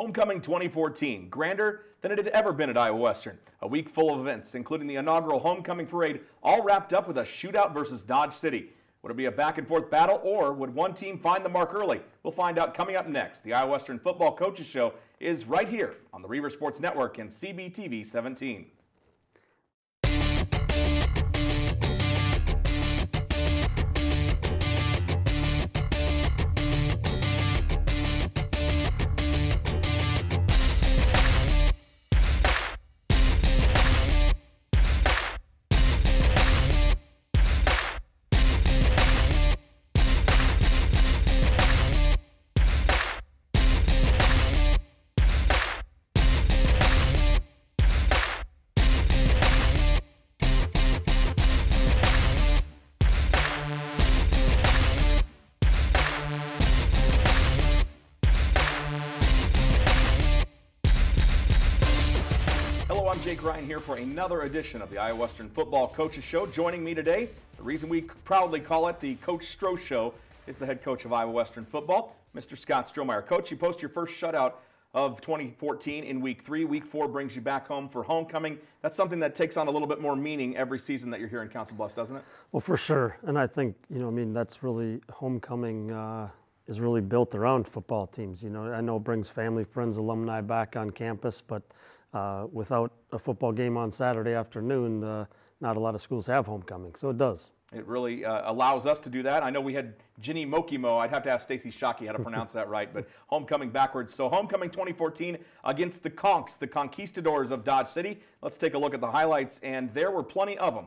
Homecoming 2014, grander than it had ever been at Iowa Western. A week full of events, including the inaugural homecoming parade, all wrapped up with a shootout versus Dodge City. Would it be a back-and-forth battle, or would one team find the mark early? We'll find out coming up next. The Iowa Western Football Coaches Show is right here on the Reivers Sports Network and CBTV 17. I'm Jake Ryan here for another edition of the Iowa Western Football Coaches Show. Joining me today, the reason we proudly call it the Coach Stroh Show, is the head coach of Iowa Western Football, Mr. Scott Strohmeyer. Coach, you post your first shutout of 2014 in Week 3. Week 4 brings you back home for homecoming. That's something that takes on a little bit more meaning every season that you're here in Council Bluffs, doesn't it? Well, for sure. And I think, that's really homecoming is really built around football teams. I know it brings family, friends, alumni back on campus, but without a football game on Saturday afternoon, not a lot of schools have homecoming, so it does. It really allows us to do that. I know we had Ginny Mokimo. I'd have to ask Stacy Shockey how to pronounce that right, but homecoming backwards. So homecoming 2014 against the Conks, the Conquistadors of Dodge City. Let's take a look at the highlights, and there were plenty of them.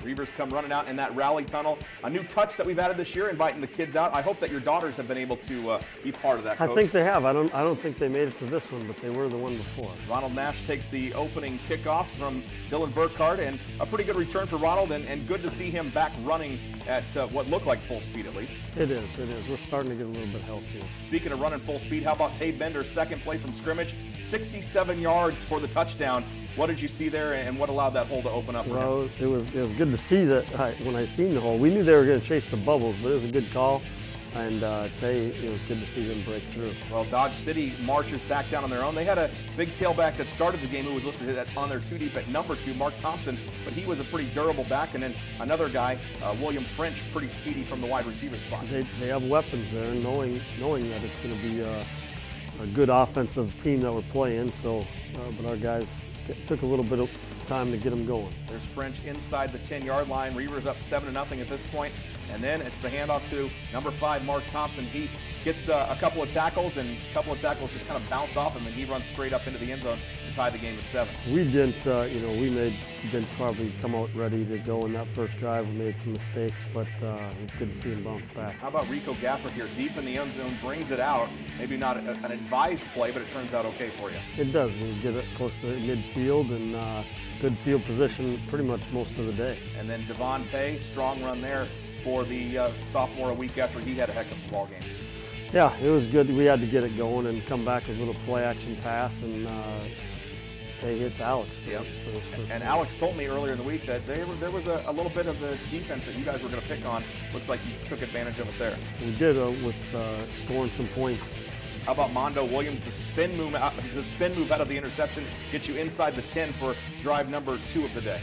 Reivers come running out in that rally tunnel. A new touch that we've added this year, inviting the kids out. I hope that your daughters have been able to be part of that, Coach. I think they have. I don't think they made it to this one, but they were the one before. Ronald Nash takes the opening kickoff from Dylan Burkhardt, and a pretty good return for Ronald, and good to see him back running at what looked like full speed at least. It is. We're starting to get a little bit healthier. Speaking of running full speed, how about Tate Bender's second play from scrimmage? 67 yards for the touchdown. What did you see there, and what allowed that hole to open up for him? It was good to see that. When I seen the hole, we knew they were going to chase the bubbles, but it was a good call, and it was good to see them break through. Well, Dodge City marches back down on their own. They had a big tailback that started the game who was listed on their 2 deep at number 2, Mark Thompson, but he was a pretty durable back, and then another guy, William French, pretty speedy from the wide receiver spot. They have weapons there, knowing that it's going to be a good offensive team that we're playing. So, but our guys took a little bit of time to get them going. There's French inside the 10-yard line. Reivers up 7-0 at this point. And then it's the handoff to number 5, Mark Thompson. He gets a couple of tackles, and a couple of tackles just kind of bounce off him, and he runs straight up into the end zone to tie the game at 7. We didn't, didn't probably come out ready to go in that first drive. We made some mistakes, but it was good to see him bounce back. How about Rico Gafford here, deep in the end zone, brings it out. Maybe not an advised play, but it turns out okay for you. It does. You get it close to midfield, and good field position pretty much most of the day. And then Devon Pay, strong run there for the sophomore a week after he had a heck of a ball game. Yeah, it was good. We had to get it going and come back with a little play-action pass, and Tay hits Alex. Yep. And Alex told me earlier in the week that there was a little bit of the defense that you guys were going to pick on. Looks like you took advantage of it there. We did with scoring some points. How about Mondo Williams? The spin move out of the interception gets you inside the 10 for drive number 2 of the day.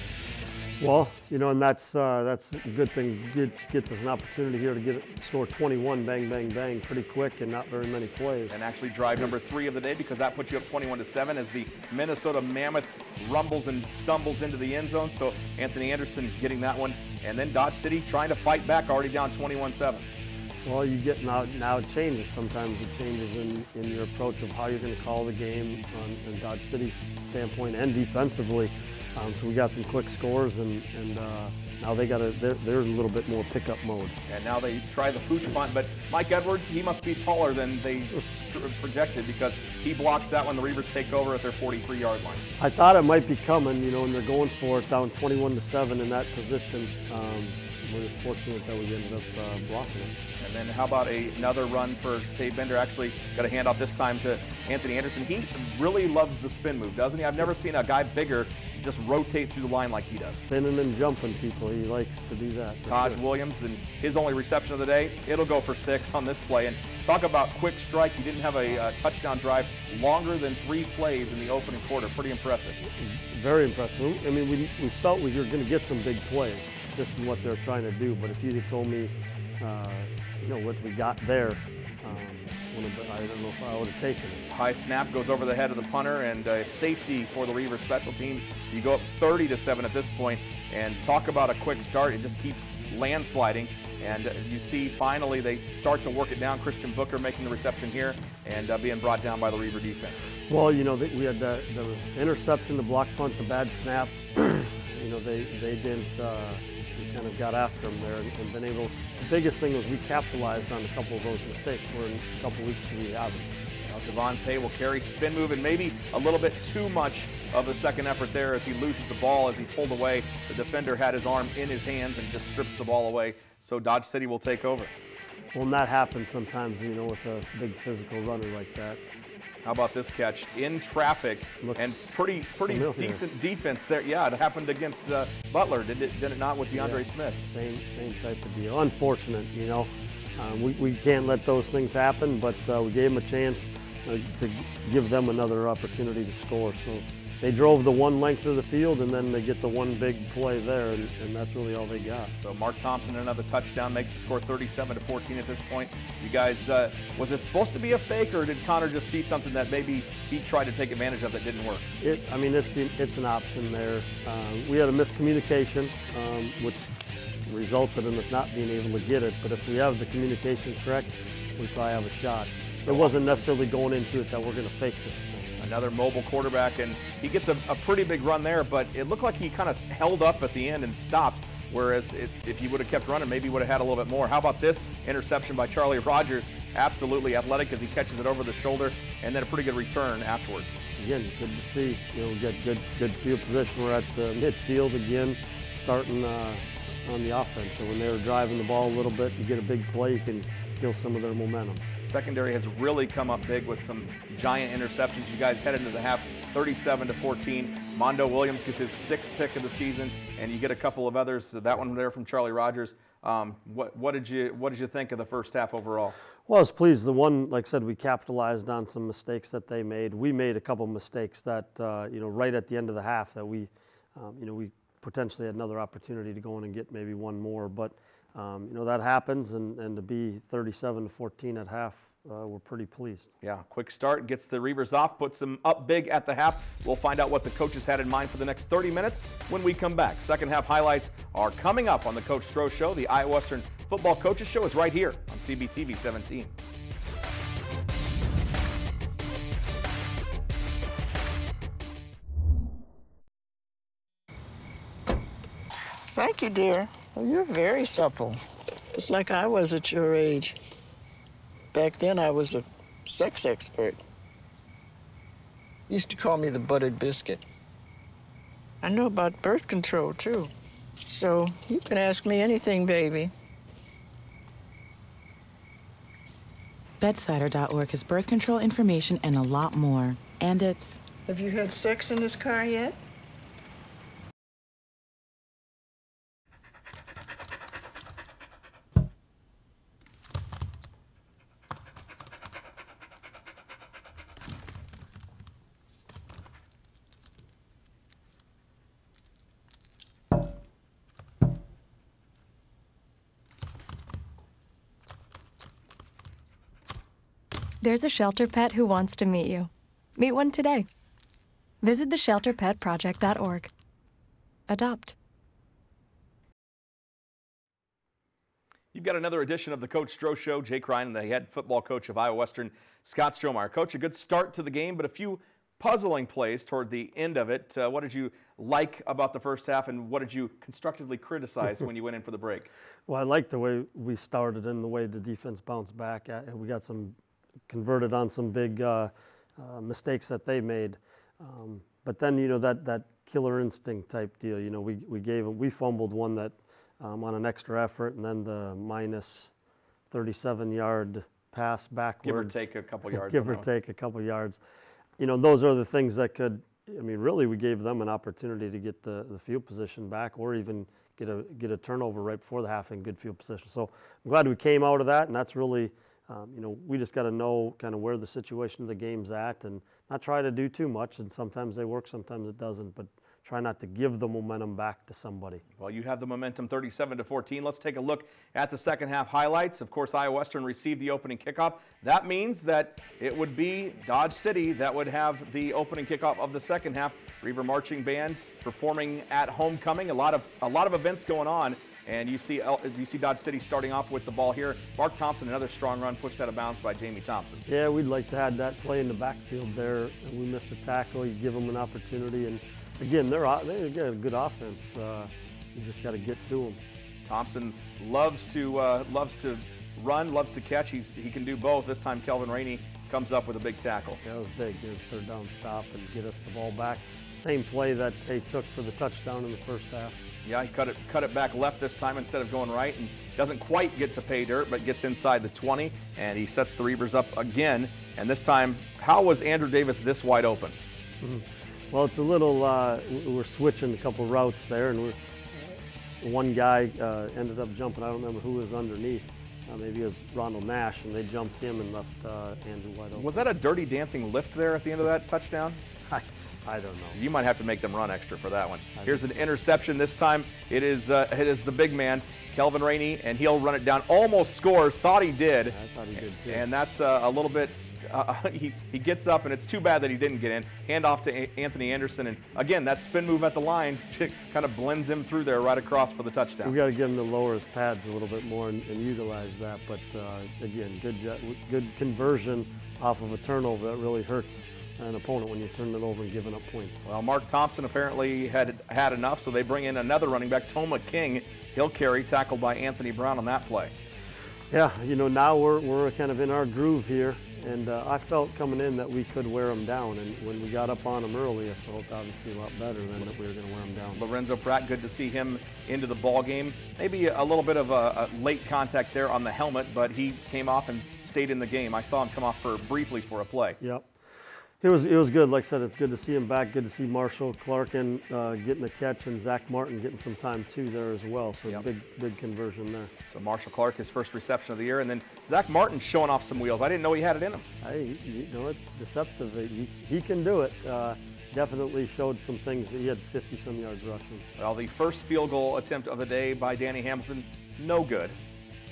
Well, and that's a good thing. Gets us an opportunity here to score 21, bang, bang, bang, pretty quick, and not very many plays. And actually drive number 3 of the day, because that puts you up 21-7 as the Minnesota Mammoth rumbles and stumbles into the end zone. So Anthony Anderson getting that one, and then Dodge City trying to fight back, already down 21-7. Well, you get now it changes. Sometimes it changes in your approach of how you're going to call the game on Dodge City's standpoint and defensively. So we got some quick scores, and now they're a little bit more pickup mode. And now they try the pooch punt, but Mike Edwards, he must be taller than they projected, because he blocks that when the Reivers take over at their 43-yard line. I thought it might be coming, and they're going for it down 21-7 in that position. We're just fortunate that we ended up blocking it. And then how about another run for Tate Bender? Actually got a handoff this time to Anthony Anderson. He really loves the spin move, doesn't he? I've never seen a guy bigger just rotate through the line like he does. Spinning and jumping people, he likes to do that. Taj Williams, and his only reception of the day, it'll go for 6 on this play. And talk about quick strike. He didn't have a touchdown drive longer than 3 plays in the opening quarter. Pretty impressive. Very impressive. I mean, we felt we were going to get some big plays, just from what they're trying to do. But if you'd have told me, you know, what we got there, I don't know if I would have taken it. High snap goes over the head of the punter, and safety for the Reivers special teams. You go up 30-7 at this point, and talk about a quick start. It just keeps landsliding, and you see finally they start to work it down. Christian Booker making the reception here and being brought down by the Reaver defense. Well, you know, we had the interception, the block punt, the bad snap. You know, they didn't. We kind of got after them there and been able. The biggest thing was we capitalized on a couple of those mistakes. Where in a couple weeks we haven't. Devon Pay will carry spin move and maybe a little bit too much of the second effort there as he loses the ball as he pulled away. The defender had his arm in his hands and just strips the ball away. So Dodge City will take over. Well, and that happens sometimes, you know, with a big physical runner like that. How about this catch in traffic? Looks and pretty familiar. Decent defense there. Yeah, it happened against Butler, did it not, with DeAndre Smith? Same type of deal. Unfortunate, you know. We can't let those things happen, but we gave them a chance to give them another opportunity to score. So they drove the one length of the field, and then they get the one big play there, and that's really all they got. So Mark Thompson, another touchdown, makes the score 37-14 at this point. You guys, was it supposed to be a fake, or did Connor just see something that maybe he tried to take advantage of that didn't work? I mean, it's an option there. We had a miscommunication, which resulted in us not being able to get it, but if we have the communication correct, we probably have a shot. It wasn't necessarily going into it that we're going to fake this thing. Another mobile quarterback, and he gets a pretty big run there, but it looked like he kind of held up at the end and stopped, whereas if he would have kept running, maybe he would have had a little bit more. How about this interception by Charlie Rogers? Absolutely athletic as he catches it over the shoulder, and then a pretty good return afterwards. Again, good to see. You know, we get good field position. We're at the midfield again, starting on the offense. So when they were driving the ball a little bit, you get a big play, you can kill some of their momentum. Secondary has really come up big with some giant interceptions. You guys head into the half 37-14. Mondo Williams gets his 6th pick of the season, and you get a couple of others. That one there from Charlie Rogers. What did you think of the first half overall? Well, I was pleased. The one, like I said, we capitalized on some mistakes that they made. We made a couple mistakes that you know, right at the end of the half that we you know, we potentially had another opportunity to go in and get maybe one more, but you know, that happens, and to be 37-14 at half, we're pretty pleased. Yeah, quick start, gets the Reivers off, puts them up big at the half. We'll find out what the coaches had in mind for the next 30 minutes when we come back. Second half highlights are coming up on the Coach Stroh Show. The Iowa Western Football Coaches Show is right here on CBTV 17. Thank you, dear. Well, you're very supple. It's like I was at your age. Back then, I was a sex expert. Used to call me the buttered biscuit. I know about birth control, too. So you can ask me anything, baby. Bedsider.org has birth control information and a lot more. And it's... Have you had sex in this car yet? There's a shelter pet who wants to meet you. Meet one today. Visit theshelterpetproject.org. Adopt. You've got another edition of the Coach Stroh Show. Jake Ryan, the head football coach of Iowa Western, Scott Strohmeyer. Coach, a good start to the game, but a few puzzling plays toward the end of it. What did you like about the first half, and what did you constructively criticize when you went in for the break? Well, I liked the way we started and the way the defense bounced back. We got converted on some big mistakes that they made. But then, you know, that killer instinct type deal, you know, we fumbled one that on an extra effort, and then the minus 37-yard pass backwards. Give or take a couple yards. Give or take a couple yards. You know, those are the things that could I mean, really, we gave them an opportunity to get the field position back, or even get a turnover right before the half in good field position. So I'm glad we came out of that, and that's really, you know, we just got to know kind of where the situation of the game's at, and not try to do too much. And sometimes they work, sometimes it doesn't, but try not to give the momentum back to somebody. Well, you have the momentum 37-14. Let's take a look at the second half highlights. Of course, Iowa Western received the opening kickoff. That means that it would be Dodge City that would have the opening kickoff of the second half. Reivers Marching Band performing at homecoming. A lot of events going on, and you see Dodge City starting off with the ball here. Mark Thompson, another strong run, pushed out of bounds by Jamie Thompson. Yeah, we'd like to have that play in the backfield there. And we missed a tackle. You give them an opportunity, and again, they got a good offense. You just got to get to them. Thompson loves to run, loves to catch. He can do both. This time, Kelvin Rainey comes up with a big tackle. That was big. Get a third down stop and get us the ball back. Same play that they took for the touchdown in the first half. Yeah, he cut it back left this time instead of going right, and doesn't quite get to pay dirt, but gets inside the 20, and he sets the Reivers up again. And this time, how was Andrew Davis this wide open? Well, it's a little, we're switching a couple routes there, and one guy ended up jumping. I don't remember who was underneath. Maybe it was Ronald Nash, and they jumped him and left Andrew wide open. Was that a dirty dancing lift there at the end of that touchdown? I don't know. You might have to make them run extra for that one. Here's an interception. This time it is the big man, Kelvin Rainey, and he'll run it down. Almost scores. Thought he did. I thought he did too. And that's a little bit. He gets up, and it's too bad that he didn't get in. Hand off to Anthony Anderson, and again that spin move at the line kind of blends him through there right across for the touchdown. We got to get him to lower his pads a little bit more and utilize that. But again, good conversion off of a turnover that really hurts an opponent when you turn it over and giving up points. Well, Mark Thompson apparently had enough, so they bring in another running back, Toma King. He'll carry, tackled by Anthony Brown on that play. Yeah, you know, now we're kind of in our groove here, and I felt coming in that we could wear them down, and when we got up on them early, I felt obviously a lot better than that we were going to wear them down. Lorenzo Pratt, good to see him into the ball game. Maybe a little bit of a late contact there on the helmet, but he came off and stayed in the game. I saw him come off briefly for a play. Yep. It was good. Like I said, it's good to see him back. Good to see Marshall Clark and getting a catch, and Zach Martin getting some time too there as well. So yep. big conversion there. So Marshall Clark, his first reception of the year, and then Zach Martin showing off some wheels. I didn't know he had it in him. You know, it's deceptive. He can do it. Definitely showed some things. He had 50-some yards rushing. Well, the first field goal attempt of the day by Danny Hamilton, no good.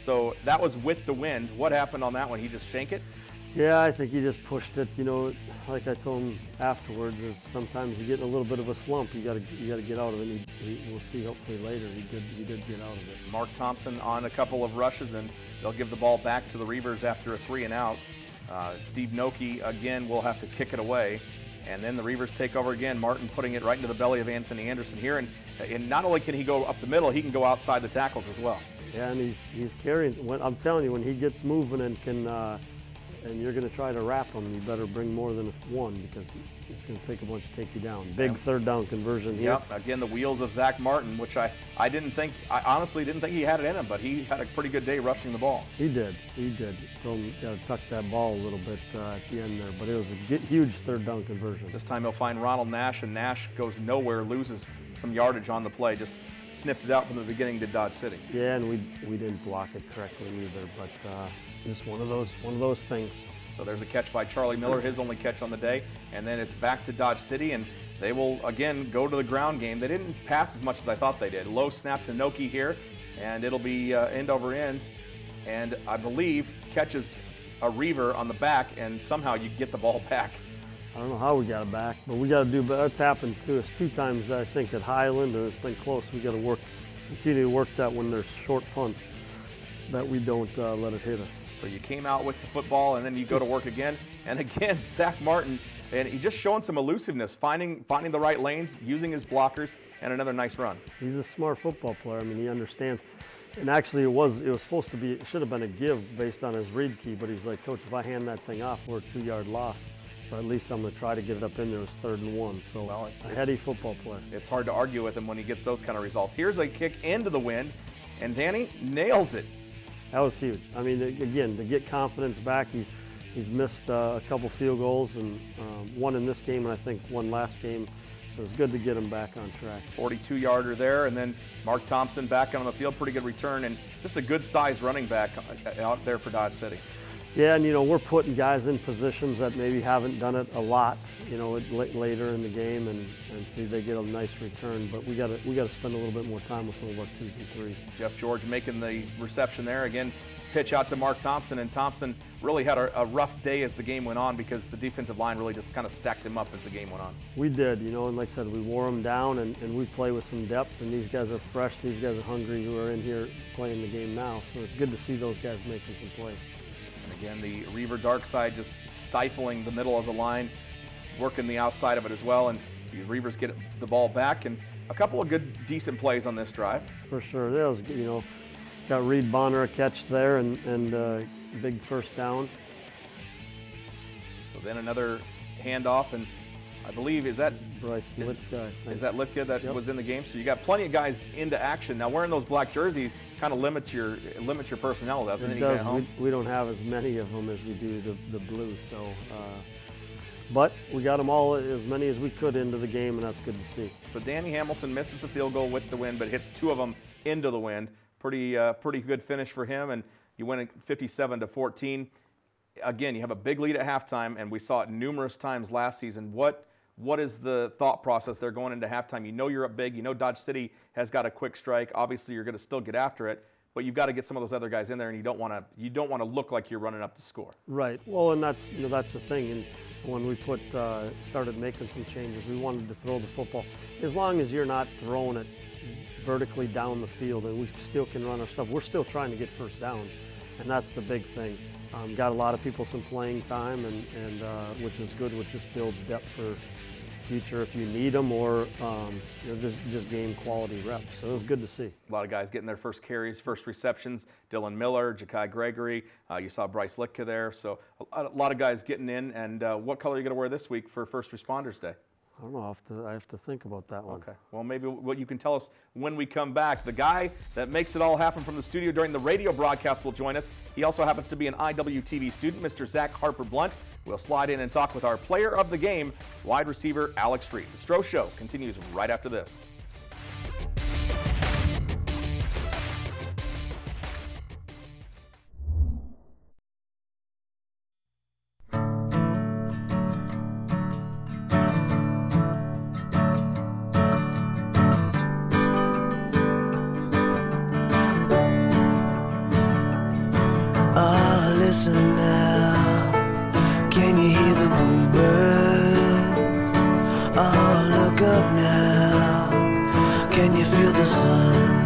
So that was with the wind. What happened on that one? He just shanked it? Yeah, I think he just pushed it. You know, like I told him afterwards, is sometimes you get in a little bit of a slump. You got to get out of it. We'll see hopefully later. He did get out of it. Mark Thompson on a couple of rushes, and they'll give the ball back to the Reivers after a 3-and-out. Steve Noki again will have to kick it away, and then the Reivers take over again. Martin putting it right into the belly of Anthony Anderson here, and not only can he go up the middle, he can go outside the tackles as well. Yeah, and he's carrying. I'm telling you, when he gets moving and can. And you're going to try to wrap him, you better bring more than one, because it's going to take a bunch to take you down. Big third down conversion here. Yep, again, the wheels of Zach Martin, which I honestly didn't think he had it in him, but he had a pretty good day rushing the ball. He did. Told him got to tuck that ball a little bit at the end there, but it was a huge third down conversion. This time he'll find Ronald Nash, and Nash goes nowhere, loses some yardage on the play, just sniffed it out from the beginning to Dodge City. Yeah, and we didn't block it correctly either, but just one of those things. So there's a catch by Charlie Miller, his only catch on the day, and then it's back to Dodge City, and they will again go to the ground game. They didn't pass as much as I thought they did. Low snap to Noki here, and it'll be end over end, and I believe catches a Reivers on the back, and somehow you get the ball back. I don't know how we got it back, but we got to do better. That's happened to us 2 times, I think, at Highland, and it's been close. We got to continue to work that when there's short punts, that we don't let it hit us. So you came out with the football, and then you go to work again. And again, Zach Martin, and he's just showing some elusiveness, finding the right lanes, using his blockers, and another nice run. He's a smart football player. I mean, he understands. And actually, it was supposed to be, it should have been a give based on his read key, but he's like, Coach, if I hand that thing off, we're a 2-yard loss. So at least I'm going to try to get it up in there. It's 3rd and 1. So well, it's a heady football player. It's hard to argue with him when he gets those kind of results. Here's a kick into the wind, and Danny nails it. That was huge. I mean, again, to get confidence back, He's missed a couple field goals, and one in this game, and I think one last game. So it's good to get him back on track. 42-yarder there, and then Mark Thompson back on the field. Pretty good return, and just a good-sized running back out there for Dodge City. Yeah, and we're putting guys in positions that maybe haven't done it a lot, later in the game, and see they get a nice return. But we got to spend a little bit more time with some of our 2s and 3s. Jeff George making the reception there again. Pitch out to Mark Thompson, and Thompson really had a rough day as the game went on because the defensive line really just kind of stacked him up as the game went on. We did, and like I said, we wore them down, and we play with some depth, and these guys are fresh, these guys are hungry who are in here playing the game now, so it's good to see those guys making some plays. And again, the Reaver dark side just stifling the middle of the line, working the outside of it as well, and the Reivers get the ball back, and a couple of good, decent plays on this drive. For sure, that was, got Reed Bonner a catch there, and big first down. So then another handoff, and I believe, is that Bryce Litka? Is that Litka that was in the game? So you got plenty of guys into action. Now wearing those black jerseys kind of limits your personnel, doesn't it? It does. We don't have as many of them as we do the blue. So, but we got them all, as many as we could, into the game, and that's good to see. So Danny Hamilton misses the field goal with the wind, but hits 2 of them into the wind. Pretty good finish for him, and you win it 57-14. Again, you have a big lead at halftime, and we saw it numerous times last season. What is the thought process there going into halftime? You know you're up big. You know Dodge City has got a quick strike. Obviously, you're going to still get after it, but you've got to get some of those other guys in there, and you don't want to look like you're running up the score. Right. Well, and that's the thing. And when we started making some changes, we wanted to throw the football as long as you're not throwing it vertically down the field, and we still can run our stuff. We're still trying to get first downs, and that's the big thing. Got a lot of people some playing time, and which is good, which just builds depth for future if you need them, or just gain quality reps. So it was good to see. A lot of guys getting their first carries, first receptions. Dylan Miller, Ja'Kai Gregory. You saw Bryce Litka there. So a lot of guys getting in. And what color are you going to wear this week for First Responders Day? I don't know. I have to think about that one. Okay. Well, maybe what you can tell us when we come back. The guy that makes it all happen from the studio during the radio broadcast will join us. He also happens to be an IWTV student, Mr. Zach Harper-Blunt. We'll slide in and talk with our player of the game, wide receiver Alex Reed. The Stroh Show continues right after this. Listen now, can you hear the bluebirds? Oh, look up now, can you feel the sun?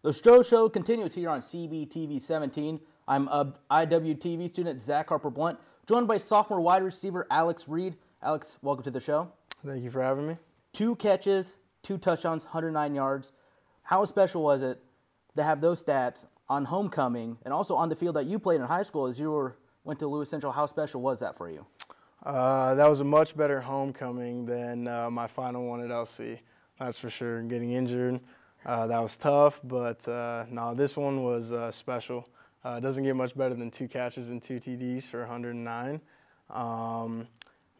The Stroh Show continues here on CBTV 17. I'm IWTV student Zach Harper-Blunt, joined by sophomore wide receiver Alex Reed. Alex, welcome to the show. Thank you for having me. 2 catches, 2 touchdowns, 109 yards. How special was it to have those stats on homecoming and also on the field that you played in high school as you went to Lewis Central? How special was that for you? That was a much better homecoming than my final one at LC. That's for sure. Getting injured. That was tough, but no, this one was special. It doesn't get much better than 2 catches and 2 TDs for 109,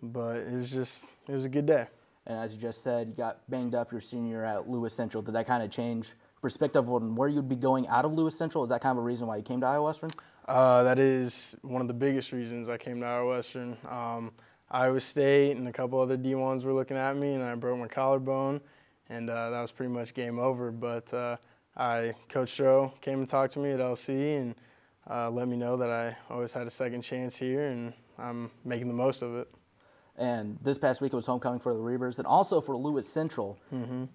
but it was a good day. And as you just said, you got banged up your senior year at Lewis Central. Did that kind of change perspective on where you'd be going out of Lewis Central? Is that kind of a reason why you came to Iowa Western? That is one of the biggest reasons I came to Iowa Western. Iowa State and a couple other D1s were looking at me, and I broke my collarbone. And that was pretty much game over. But Coach Stroh came and talked to me at LC and let me know that I always had a second chance here, and I'm making the most of it. And this past week it was homecoming for the Reivers and also for Lewis Central.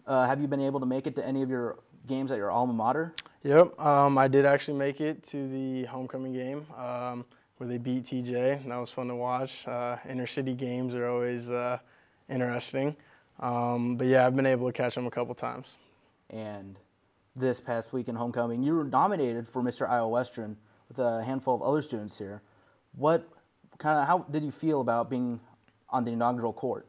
Have you been able to make it to any of your games at your alma mater? Yep, I did actually make it to the homecoming game where they beat TJ. That was fun to watch. Inner city games are always interesting. But yeah, I've been able to catch them a couple times. And this past week in homecoming, you were nominated for Mr. Iowa Western with a handful of other students here. How did you feel about being on the inaugural court?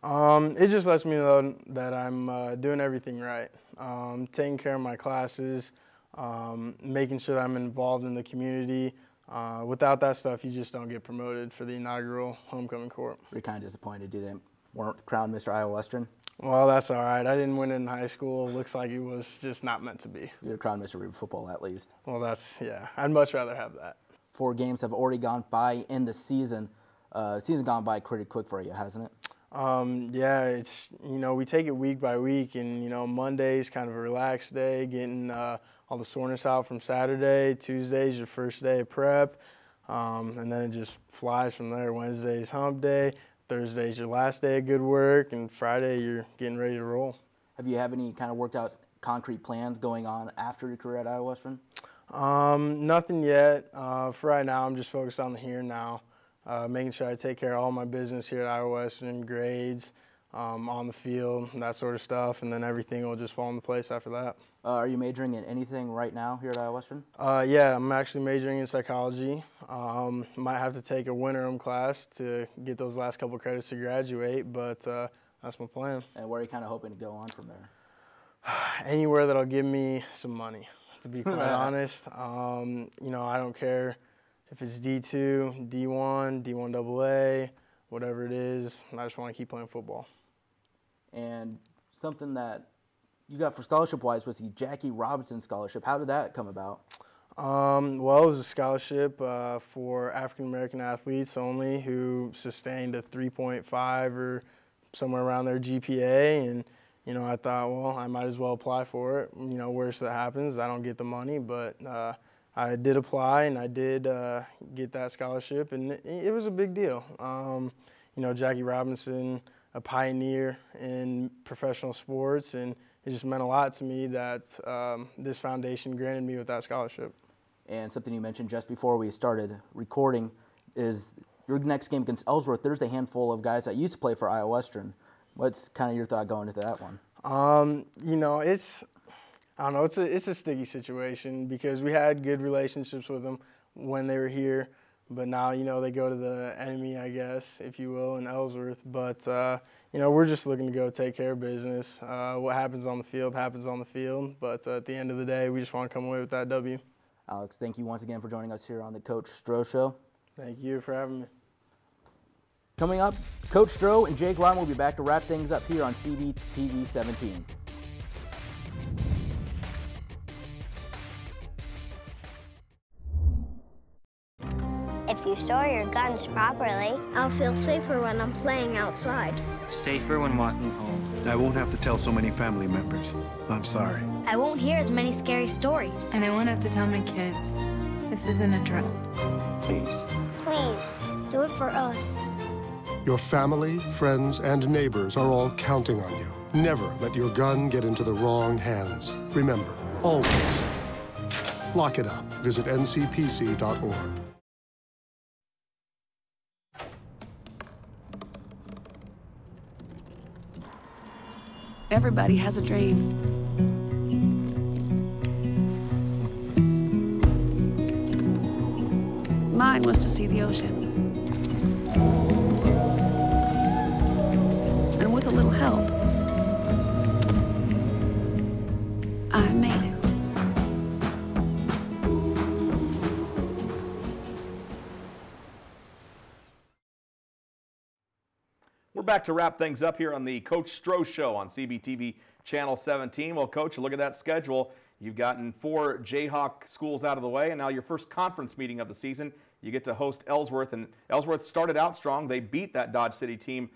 It just lets me know that I'm doing everything right. Taking care of my classes, making sure that I'm involved in the community. Without that stuff, you just don't get promoted for the inaugural homecoming court. You're kind of disappointed you weren't crowned Mr. Iowa Western? Well, that's all right. I didn't win it in high school. Looks like it was just not meant to be. You're crowned Mr. Reivers football at least. Well, yeah. I'd much rather have that. 4 games have already gone by in the season. Season gone by pretty quick for you, hasn't it? Yeah, it's, we take it week by week, and, Monday's kind of a relaxed day, getting all the soreness out from Saturday. Tuesday's your first day of prep, and then it just flies from there. Wednesday's hump day, Thursday's your last day of good work, and Friday you're getting ready to roll. Have you have any kind of worked out concrete plans going on after your career at Iowa Western? Nothing yet. For right now, I'm just focused on the here and now. Making sure I take care of all my business here at Iowa Western, grades, on the field, that sort of stuff, and then everything will just fall into place after that. Are you majoring in anything right now here at Iowa Western? Yeah, I'm actually majoring in psychology. Might have to take a winterim class to get those last couple credits to graduate, but that's my plan. And where are you kind of hoping to go on from there? Anywhere that'll give me some money, to be quite honest. I don't care if it's D2, D1, D1 AA, whatever it is. I just want to keep playing football. And something that you got for scholarship-wise was the Jackie Robinson Scholarship. How did that come about? Well, it was a scholarship for African-American athletes only who sustained a 3.5 or somewhere around their GPA. And, I thought, well, I might as well apply for it. Worst that happens, I don't get the money, but I did apply, and I did get that scholarship, and it was a big deal. Jackie Robinson, a pioneer in professional sports, and it just meant a lot to me that this foundation granted me with that scholarship. And something you mentioned just before we started recording is your next game against Ellsworth. There's a handful of guys that used to play for Iowa Western. What's kind of your thought going into that one? I don't know, it's a sticky situation because we had good relationships with them when they were here, but now, they go to the enemy, I guess, if you will, in Ellsworth. But, we're just looking to go take care of business. What happens on the field happens on the field, but at the end of the day, we just want to come away with that W. Alex, thank you once again for joining us here on the Coach Stroh Show. Thank you for having me. Coming up, Coach Stroh and Jake Ryan will be back to wrap things up here on CBTV 17. If you store your guns properly, I'll feel safer when I'm playing outside. Safer when walking home. I won't have to tell so many family members. I'm sorry. I won't hear as many scary stories. And I won't have to tell my kids. This isn't a drill. Please. Please, Do it for us. Your family, friends, and neighbors are all counting on you. Never let your gun get into the wrong hands. Remember, always, lock it up. Visit ncpc.org. Everybody has a dream. Mine was to see the ocean. And with a little help, I made it. We're back to wrap things up here on the Coach Stroh Show on CBTV Channel 17. Well, Coach, look at that schedule. You've gotten 4 Jayhawk schools out of the way, and now your first conference meeting of the season. You get to host Ellsworth, and Ellsworth started out strong. They beat that Dodge City team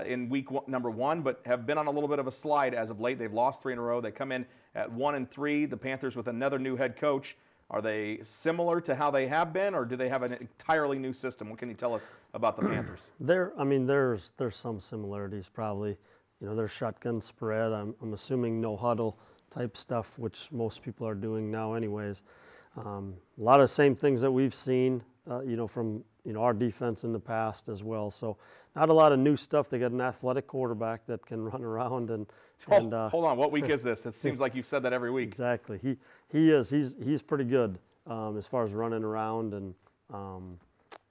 in week number 1, but have been on a little bit of a slide as of late. They've lost 3 in a row. They come in at 1-3. The Panthers with another new head coach. Are they similar to how they have been, or do they have an entirely new system? What can you tell us about the Panthers? There's some similarities probably. You know, there's shotgun spread. I'm assuming no huddle type stuff, which most people are doing now anyways. A lot of the same things that we've seen, you know, from our defense in the past as well. So not a lot of new stuff. They got an athletic quarterback that can run around and hold on, what week is this? It seems like you've said that every week. Exactly. He's pretty good as far as running around and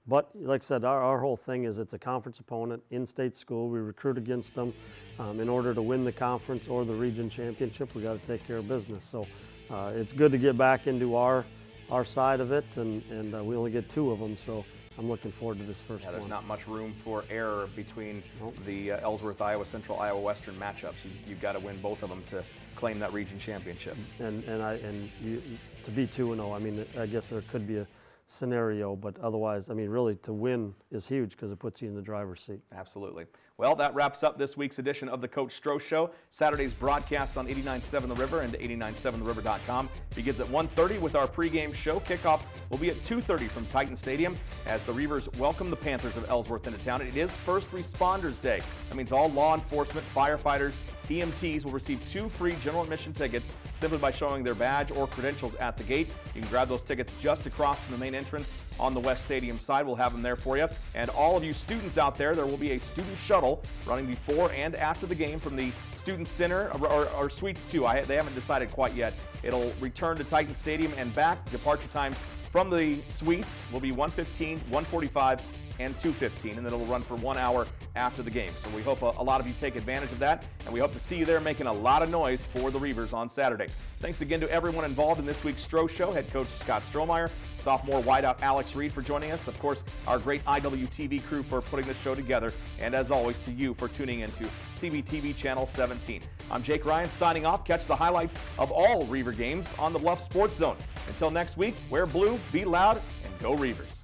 but like I said, our whole thing is it's a conference opponent, in-state school. We recruit against them. In order to win the conference or the region championship, we got to take care of business. So it's good to get back into our side of it, and we only get 2 of them. So I'm looking forward to this first one. There's not much room for error between the Ellsworth, Iowa Central, Iowa Western matchups. You've got to win both of them to claim that region championship. And to be 2-0, I mean, I guess there could be a scenario, but otherwise, I mean, really to win is huge because it puts you in the driver's seat. Absolutely. Well, that wraps up this week's edition of the Coach Stroh Show. Saturday's broadcast on 89.7 The River and 89.7theriver.com begins at 1:30 with our pregame show. Kickoff will be at 2:30 from Titan Stadium as the Reivers welcome the Panthers of Ellsworth into town. It is First Responders Day. That means all law enforcement, firefighters, EMTs will receive 2 free general admission tickets simply by showing their badge or credentials at the gate. You can grab those tickets just across from the main entrance on the West Stadium side. We'll have them there for you. And all of you students out there, there will be a student shuttle running before and after the game from the Student Center or Suites 2. They haven't decided quite yet. It'll return to Titan Stadium and back. Departure times from the Suites will be 1:15, 1:45, and 2:15, and then it'll run for 1 hour after the game. So we hope a lot of you take advantage of that, and we hope to see you there making a lot of noise for the Reivers on Saturday. Thanks again to everyone involved in this week's Stroh Show. Head coach Scott Strohmeyer, sophomore wideout Alex Reed for joining us, of course, our great IWTV crew for putting this show together, and as always to you for tuning into CBTV Channel 17. I'm Jake Ryan signing off. Catch the highlights of all Reiver games on the Bluff Sports Zone. Until next week, wear blue, be loud, and go Reivers.